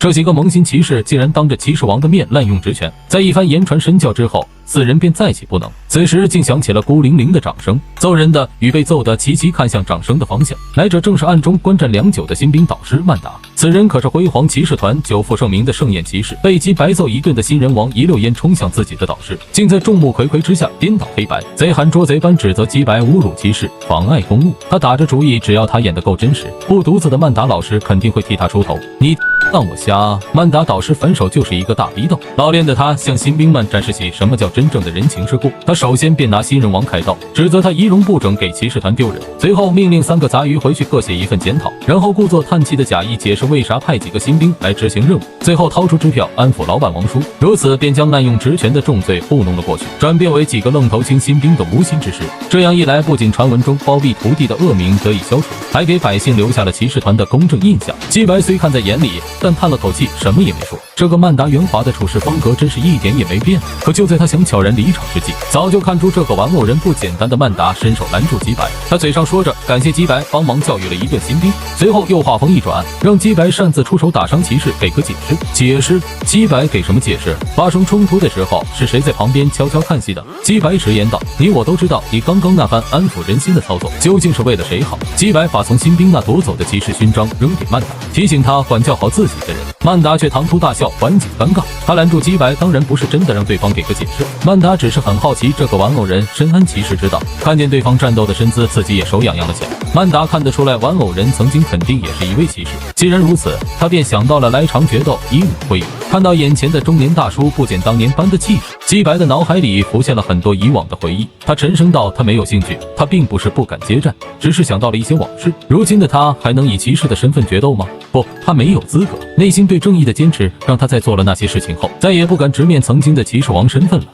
这几个萌新骑士竟然当着骑士王的面滥用职权，在一番言传身教之后，四人便再起不能。此时竟响起了孤零零的掌声，揍人的与被揍的齐齐看向掌声的方向。来者正是暗中观战良久的新兵导师曼达，此人可是辉煌骑士团久负盛名的盛宴骑士。被其白揍一顿的新人王一溜烟冲向自己的导师，竟在众目睽睽之下颠倒黑白，贼喊捉贼般指责鸡白侮辱骑士，妨碍公务。他打着主意，只要他演得够真实，不犊子的曼达老师肯定会替他出头。你当我瞎？曼达导师反手就是一个大逼斗，老练的他向新兵们展示起什么叫真正的人情世故。他首先便拿新人王开刀，指责他仪容不整，给骑士团丢人。随后命令3个杂鱼回去各写一份检讨，然后故作叹气的假意解释为啥派几个新兵来执行任务，最后掏出支票安抚老板王叔，如此便将滥用职权的重罪糊弄了过去，转变为几个愣头青新兵的无心之事。这样一来，不仅传闻中包庇徒弟的恶名得以消除，还给百姓留下了骑士团的公正印象。鸡白虽看在眼里，但叹了口气，什么也没说。这个曼达圆滑的处事风格真是一点也没变。可就在他想悄然离场之际，早就看出这个玩偶人不简单的曼达伸手拦住鸡白。他嘴上说着感谢鸡白帮忙教育了一顿新兵，随后又话锋一转，让鸡白擅自出手打伤骑士给个解释。解释？鸡白给什么解释？发生冲突的时候是谁在旁边悄悄看戏的？鸡白直言道：你我都知道，你刚刚那番安抚人心的操作究竟是为了谁好？鸡白把从新兵那夺走的骑士勋章扔给曼达，提醒他管教好自己的人。曼达却唐突大笑，缓解尴尬。他拦住鸡白当然不是真的让对方给个解释，曼达只是很好奇这个玩偶人深谙骑士之道，看见对方战斗的身姿，自己也手痒痒了起来。曼达看得出来玩偶人曾经肯定也是一位骑士，既然如此，他便想到了来场决斗以武会友。看到眼前的中年大叔不减当年般的气势，鸡白的脑海里浮现了很多以往的回忆。他沉声道：他没有兴趣，他并不是不敢接战，只是想到了一些往事。如今的他还能以骑士的身份决斗吗？不，他没有资格。内心对正义的坚持让他在做了那些事情后，再也不敢直面曾经的骑士王身份了。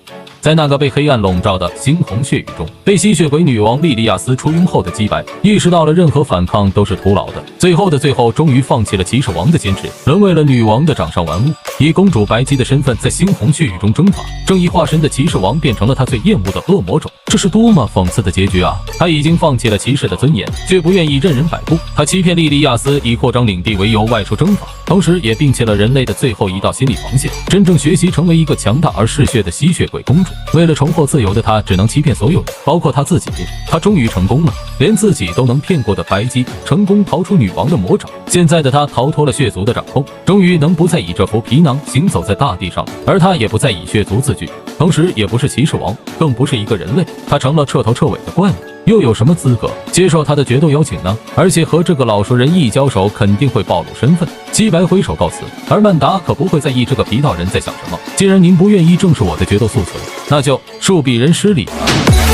在那个被黑暗笼罩的猩红血雨中，被吸血鬼女王莉莉亚斯出拥后的鸡白意识到了任何反抗都是徒劳的，最后的最后，终于放弃了骑士王的坚持，沦为了女王的掌上玩物，以公主白姬的身份在猩红血雨中征伐。正义化身的骑士王变成了他最厌恶的恶魔种，这是多么讽刺的结局啊！他已经放弃了骑士的尊严，却不愿意任人摆布。他欺骗莉莉亚斯以扩张领地为由外出征伐，同时也摒弃了人类的最后一道心理防线，真正学习成为一个强大而嗜血的吸血鬼公主。为了重获自由的他，只能欺骗所有人，包括他自己。他终于成功了，连自己都能骗过的白姬成功逃出女王的魔掌。现在的他逃脱了血族的掌控，终于能不再以这副皮囊行走在大地上了，而他也不再以血族自居，同时也不是骑士王，更不是一个人类，他成了彻头彻尾的怪物。又有什么资格接受他的决斗邀请呢？而且和这个老熟人一交手，肯定会暴露身份。鸡白挥手告辞，而曼达可不会在意这个皮道人在想什么。既然您不愿意正视我的决斗诉求，那就恕鄙人失礼了。